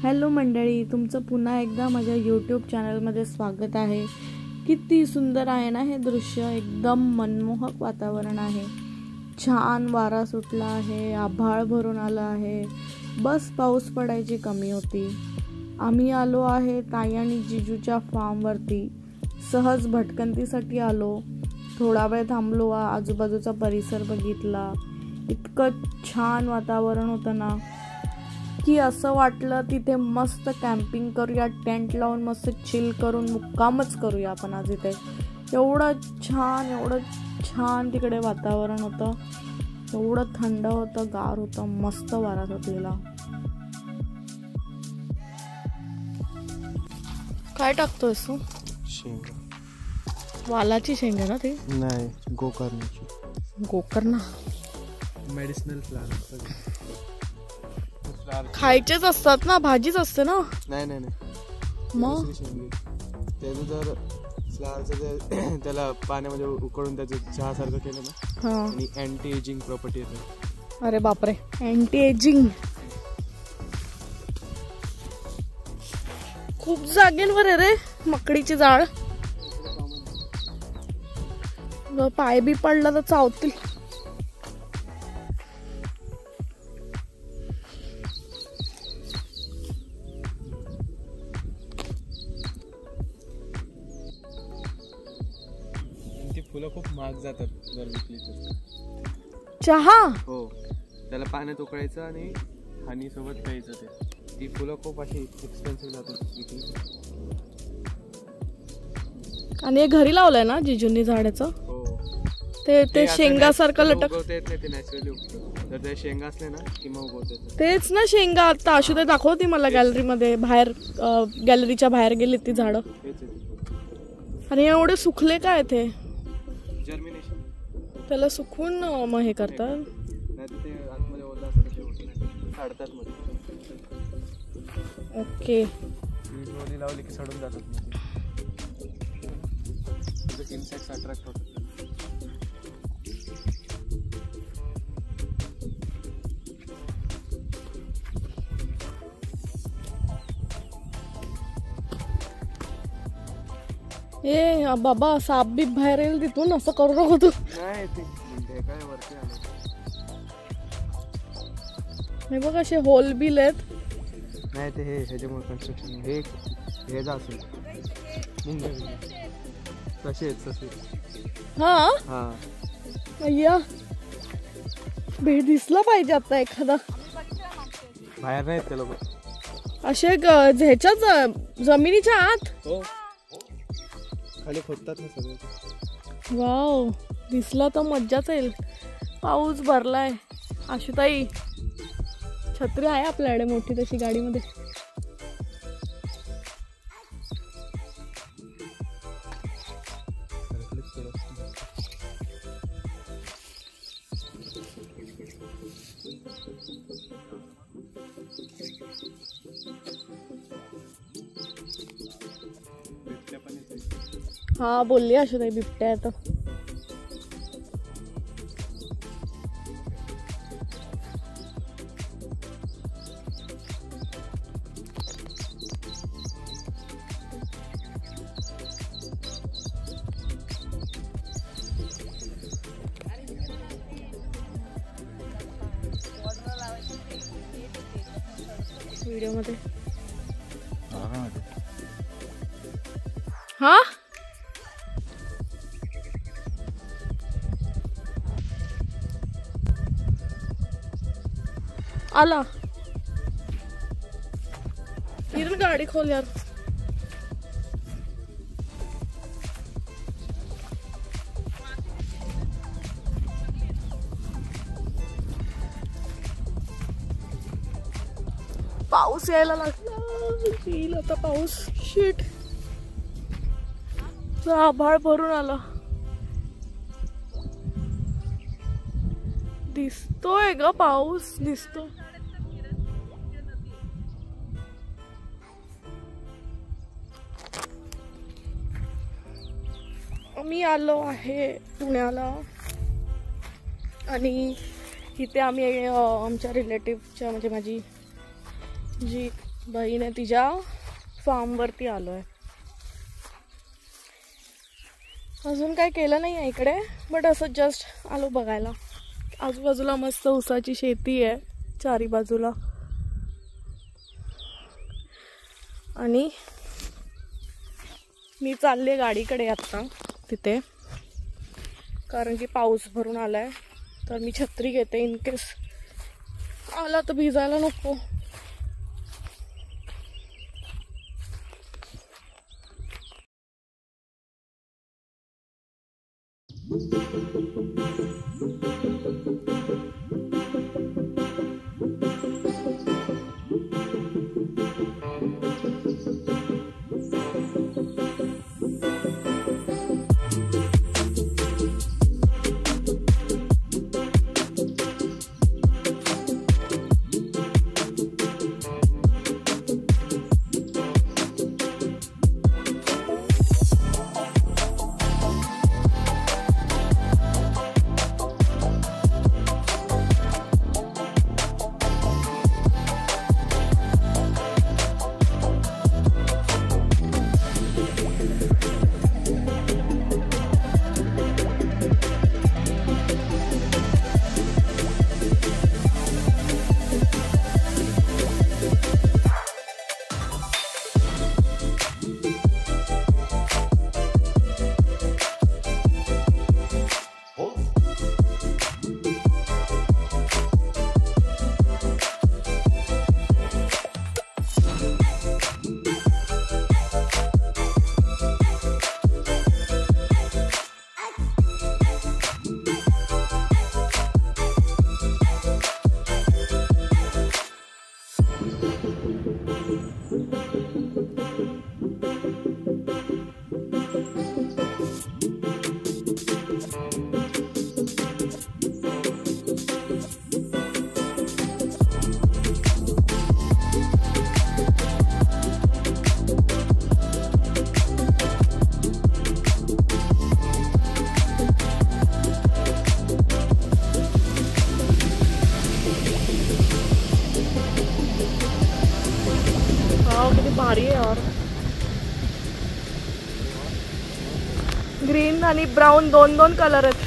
Hello मंडळी, तुमचं पुन्हा एकदा माझ्या यूट्यूब चॅनलमध्ये स्वागत आहे। किती सुंदर आहे ना हे दृश्य, एकदम मनमोहक वातावरण आहे। छान वारा सुटला आहे, आभाळ भरून आलं आहे, बस पाऊस पडायची कमी होती। आम्ही आलो आहे ताई आणि जिजूच्या फार्मवरती, सहज भटकंतीसाठी आलो। थोडा वेळ थांबलो, आजूबाजूचा परिसर बघितला। इतकं छान वातावरण होतं ना की असं वाटलं तिथे मस्त कॅम्पिंग करूया, टेंट लावून मस्त चिल करून मुक्कामच करूया आपण आज इथे। एवढं छान तिकडे वातावरण होतं, एवढं थंड होतं, गार होतं, मस्त वारा सुटलेला। काय टाकतोयस तू? शेंगा। वालाची शेंगा ना ती? नाही, गोकर्णाची। गोकर्णा मेडिसिनल फ्लावर। खायचेच असतात ना, भाजीच असते ना? नाही नाही नाही, मग त्याचं जर फ्लावरचं त्याला पाण्यामध्ये उकळून त्याचं चहा सारखं केलं ना, आणि अँटी एजिंग प्रॉपर्टी येते। अरे बापरे, अँटी एजिंग। खूप जागेंवर आहे रे मकडीची जाळ, पाय बी पडला तर चावतील। फुलं खूप महाग जातात जर विकली तर। चहा? हो, त्याला पाण्यात उकळायचं आणि हनी सोबत प्यायचं ते। ती फुलं खूप अशी एक्सपेन्सिव्ह जातात विकली। आणि हे घरी लावलंय ना जिजूंनी झाडाचं? हो, ते शेंगासारखं लटक येत नाही, ते नॅचरली उगतं। जर ते शेंगा असले ना की मग उगवते। तेच ना शेंगा। आता आशुताई दाखवती मला गॅलरीमध्ये, बाहेर गॅलरीच्या बाहेर गेली ती झाडं। आणि एवढे सुकले काय ते? जर्मिनेशन। त्याला सुकवून मग हे करतात? नाही तर ते आतमध्ये ओला असतं ते होत नाही, सडतात मध्ये। ओके, ओली लावली की सडून जातात, इन्सेक्ट्स अट्रॅक्ट होतात। ए बाबा, साप बीप बाहेर येईल तिथून, असं करू नको तू। नाही, ते काय वरती आलं। हे बघ असे होल बिल आहेत। नाही, ते ह्याच्यामुळे कन्स्ट्रक्शन हे जा असेल तसेच। हा, अय्या भेट दिसला पाहिजे आता एखादा। बाहेर नाहीत ते लोक, असे ह्याच्या जमिनीच्या आत। हो, खाली खोदतात ना सगळे। वाव, दिसला तर मज्जाच येईल। पाऊस भरलाय। आशुताई, छत्री आहे आपल्याकडे मोठी तशी गाडीमध्ये? हा, बोलली आशुताई बिबट्या आहे तो। व्हिडिओ मध्ये हा आला। किरण गाडी खोल यार। पाऊस यायला लागला, येईल आता पाऊस। शिट, आभाळ भरून आला। दिसतोय ग, पाऊस दिसतो। मी आलो आहे पुण्याला आणि इथे आम्ही आमच्या रिलेटिव्हच्या म्हणजे माझी जी बहीण तिच्या फार्मवरती आलो आहे. अजून काय केलं नाही आहे इकडे, बट असं जस्ट आलो बघायला. आजूबाजूला मस्त ऊसाची शेती आहे चारी बाजूला. आणि मी चालले गाडीकडे आत्ता तिथे, कारण की पाऊस भरून आलाय. तर मी छत्री घेते, इन केस आला तर भिजायला नको. भारी आहे यार. ग्रीन आणि ब्राऊन दोन कलर आहेत.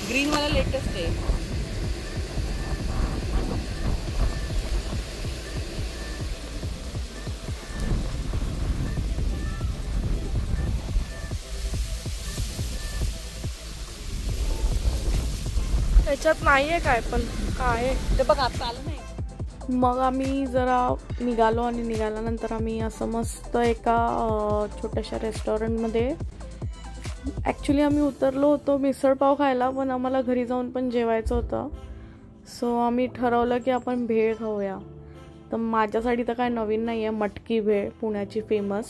ग्रीन वाला लेटेस्ट आहे. त्याच्यात नाहीये काय, पण काय ते बघ आता आलं नाही. मग आम्ही जरा निघालो आणि निघाल्यानंतर आम्ही असं मस्त एका छोट्याशा रेस्टॉरंटमध्ये, ॲक्च्युली आम्ही उतरलो होतो मिसळपाव खायला, पण आम्हाला घरी जाऊन पण जेवायचं होतं. सो आम्ही ठरवलं की आपण भेळ खाऊया. तर माझ्यासाठी तर काय नवीन नाही आहे, मटकी भेळ पुण्याची फेमस.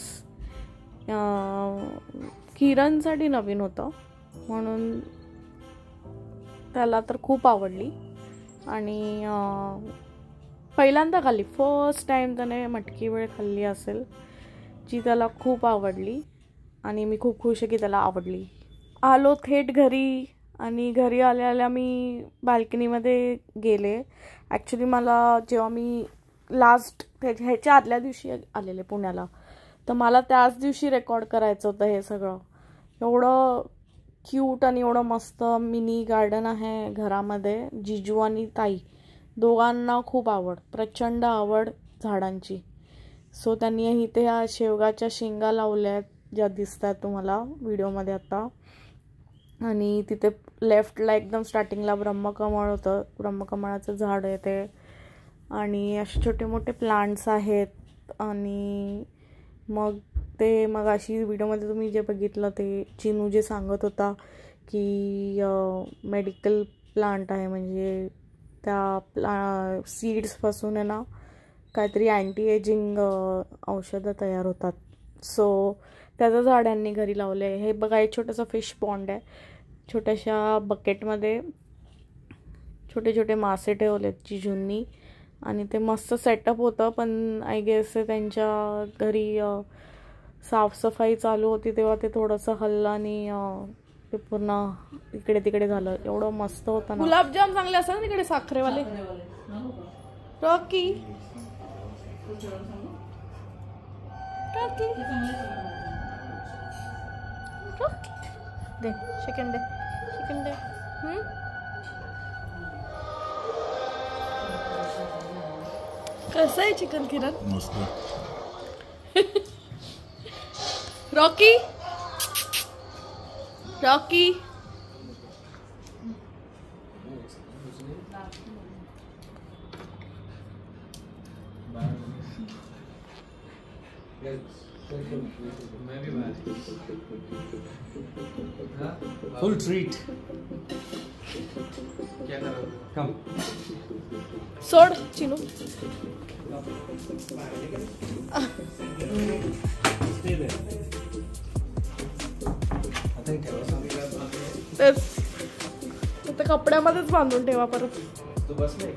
किरणसाठी नवीन होतं म्हणून त्याला तर खूप आवडली. आणि पहिल्यांदा खाल्ली, फर्स्ट टाईम त्याने मटकी भेळ खाल्ली असेल, जी त्याला खूप आवडली. आणि मी खूप खुश आहे की त्याला आवडली. आलो थेट घरी, आणि घरी आल्या मी बाल्कनीमध्ये गेले. ॲक्च्युली मला जेव्हा मी लास्ट ह्याच्या आदल्या दिवशी आलेले पुण्याला, तर मला त्याच दिवशी रेकॉर्ड करायचं होतं हे सगळं. एवढं क्यूट आणि एवढं मस्त मिनी गार्डन आहे घरामध्ये. जिजू आणि ताई दोघांना खूप प्रचंड आवड झाडांची. सो त्यांनी इथे ह्या शेवगाच्या शेंगा लावल्या आहेत, ज्या दिसत आहेत तुम्हाला व्हिडिओमध्ये आता. आणि तिथे लेफ्टला एकदम स्टार्टिंगला ब्रह्मकमळ होतं, ब्रह्मकमळाचं झाड आहे ते. आणि असे छोटे मोठे प्लांट्स आहेत. आणि मग ते मग अशी व्हिडिओमध्ये तुम्ही जे बघितलं ते चिनू जे सांगत होता की मेडिकल प्लांट आहे, म्हणजे त्या सीड्सपासून आहे ना काहीतरी अँटी एजिंग औषधं तयार होतात. सो त्याचं झाड यांनी घरी लावलं आहे. हे बघा, एक छोटंसं फिश पॉन्ड आहे. छोट्याशा बकेटमध्ये छोटे छोटे मासे ठेवलेत जिजूंनी. आणि ते मस्त सेटअप होतं, पण आय गेस त्यांच्या घरी साफसफाई चालू होती तेव्हा ते थोडंसं हल्लं आणि ते पूर्ण इकडे तिकडे झालं. एवढं मस्त होतं ना. गुलाबजाम चांगले असतात ना तिकडे साखरेवाले. रॉकी दे चिकन, दे चिकन, दे. कसं आहे चिकन किरण? मस्त. Rocky, Rocky full treat. कम सोड चिनू. तेच कपड्यामध्येच बांधून ठेवा परत. तू बस नाही.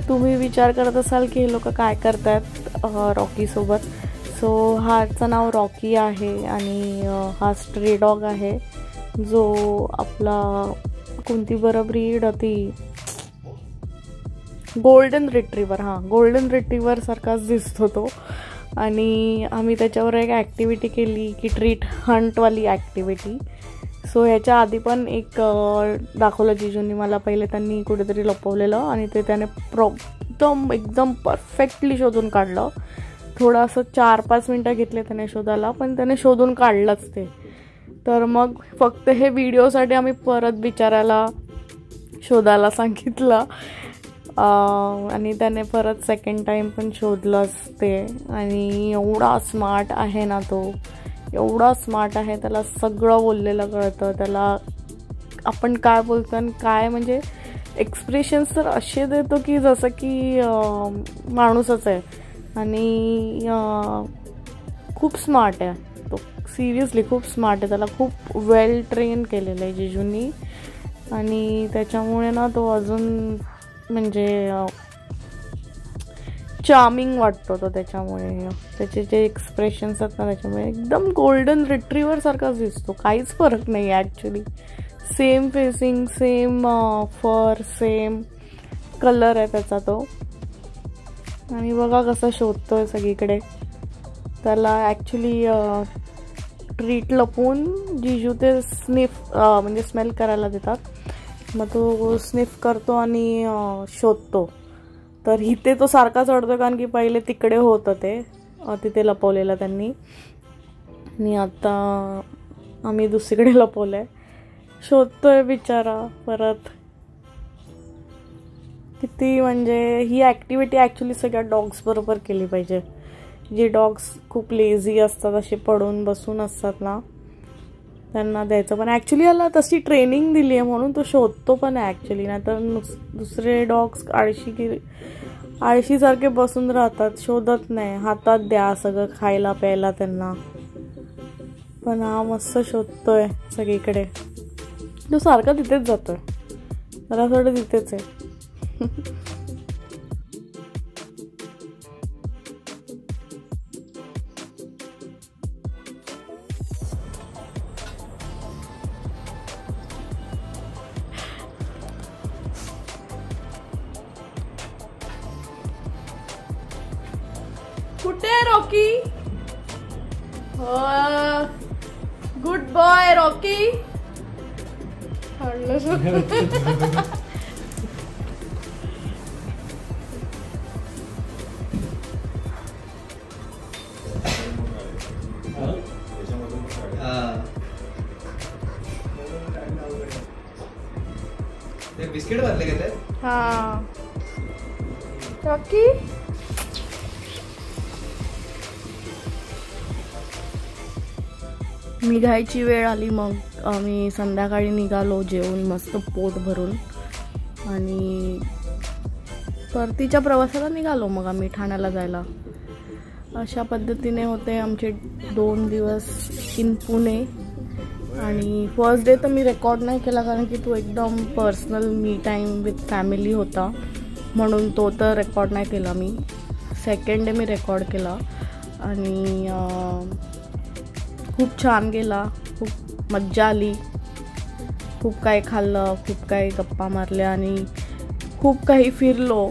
तुम्ही विचार करत असाल की हे लोक काय करतात रॉकी सोबत. सो ह्याचं नाव रॉकी आहे आणि हा स्ट्रे डॉग आहे जो आपला कोणती बरं ब्रीड होती, गोल्डन रिट्रीवर. हां, गोल्डन रिट्रीवर सारखाच दिसतो तो. आणि आम्ही त्याच्यावर एक ॲक्टिव्हिटी केली की ट्रीट हंटवाली ॲक्टिव्हिटी. सो ह्याच्या आधी पण एक दाखवलं जिजूंनी मला. पहिले त्यांनी कुठेतरी लपवलेलं आणि ते त्याने एकदम परफेक्टली शोधून काढलं. थोडंसं 4-5 मिनटं घेतले त्याने शोधायला, पण त्याने शोधून काढलंच ते. तर मग फक्त हे व्हिडिओसाठी आम्ही परत बिचारायला शोधायला सांगितलं आणि त्याने परत सेकंड टाईम पण शोधलंच ते. आणि एवढा स्मार्ट आहे ना तो, एवढा स्मार्ट आहे. त्याला सगळं बोललेलं कळतं. त्याला आपण काय बोलतो आणि काय म्हणजे एक्सप्रेशन्स तर असे देतो की जसं की माणूसच आहे. आणि खूप स्मार्ट आहे तो, सिरियसली खूप स्मार्ट आहे. त्याला खूप वेल ट्रेन केलेलं आहे जिजूंनी. आणि त्याच्यामुळे ना तो अजून म्हणजे चार्मिंग वाटतो तो. त्याच्यामुळे त्याचे जे एक्सप्रेशन्स आहेत ना त्याच्यामुळे एकदम गोल्डन रिट्रीवर सारखाच दिसतो. काहीच फरक नाही आहे actually. Same facing, same fur, same colour आहे त्याचा तो. आणि बघा कसं शोधतोय सगळीकडे. त्याला ॲक्च्युली ट्रीट लपवून जिजू ते स्निफ म्हणजे स्मेल करायला देतात. मग तो स्निफ करतो आणि शोधतो. तर इथे तो सारखा चढतो कारण की पहिले तिकडे होतं ते, तिथे लपवलेलं त्यांनी. आणि आता आम्ही दुसरीकडे लपवलं आहे. शोधतोय बिचारा परत. किती म्हणजे ही ॲक्टिव्हिटी ॲक्च्युली सगळ्या डॉग्स बरोबर केली पाहिजे. जे डॉग्स खूप लेझी असतात, असे पडून बसून असतात ना, त्यांना द्यायचं. पण ॲक्च्युली याला तशी ट्रेनिंग दिली आहे म्हणून तो शोधतो पण आहे ॲक्च्युली. नाही तर दुसरे डॉग्स आळशीसारखे बसून राहतात, शोधत नाही. हातात द्या सगळं खायला प्यायला त्यांना. पण हा मस्त शोधतोय सगळीकडे. तो सारखा तिथेच जातोय, जरा थोडं तिथेच आहे. कुठे रॉकी? Good boy Rocky. ते बिस्किट भरले का ते? हा रॉकी. निघायची वेळ आली. मग आम्ही संध्याकाळी निघालो जेवून मस्त पोट भरून. आणि परतीच्या प्रवासाला निघालो मग आम्ही ठाण्याला जायला. अशा पद्धतीने होते आमचे 2 दिवस इन पुणे. आणि फर्स्ट डे तर मी रेकॉर्ड नाही केला कारण की तो एकदम personal me time with family होता, म्हणून तो तर रेकॉर्ड नाही केला मी. सेकंड डे मी रेकॉर्ड केला आणि खूप छान गेला, खूप मज्जा आली. खूप काही खाल्लं, खूप काही गप्पा मारल्या आणि खूप काही फिरलो.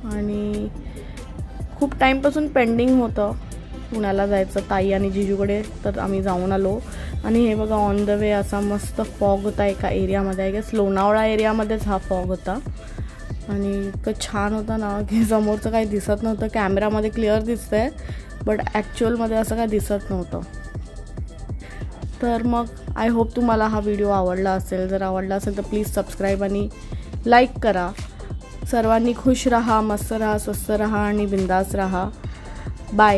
आणि खूप टाईमपासून पेंडिंग होतं पुण्याला जायचं ताई आणि जिजूकडे, तर आम्ही जाऊन आलो. आणि हे बघा ऑन द वे असा मस्त फॉग होता एका एरियामध्ये, आय गेस लोणावळा एरियामध्येच हा फॉग होता. आणि इतकं छान होतं ना की समोरचं काही दिसत नव्हतं. कॅमेरामध्ये क्लिअर दिसतंय बट ॲक्च्युअलमध्ये असं काही दिसत नव्हतं. तर मग आय होप तुम्हाला हा व्हिडिओ आवडला असेल. जर आवडला असेल तर प्लीज सबस्क्राईब आणि लाईक करा. सर्वांनी खुश राहा, मस्त राहा, स्वस्त राहा आणि बिंदास राहा. बाय.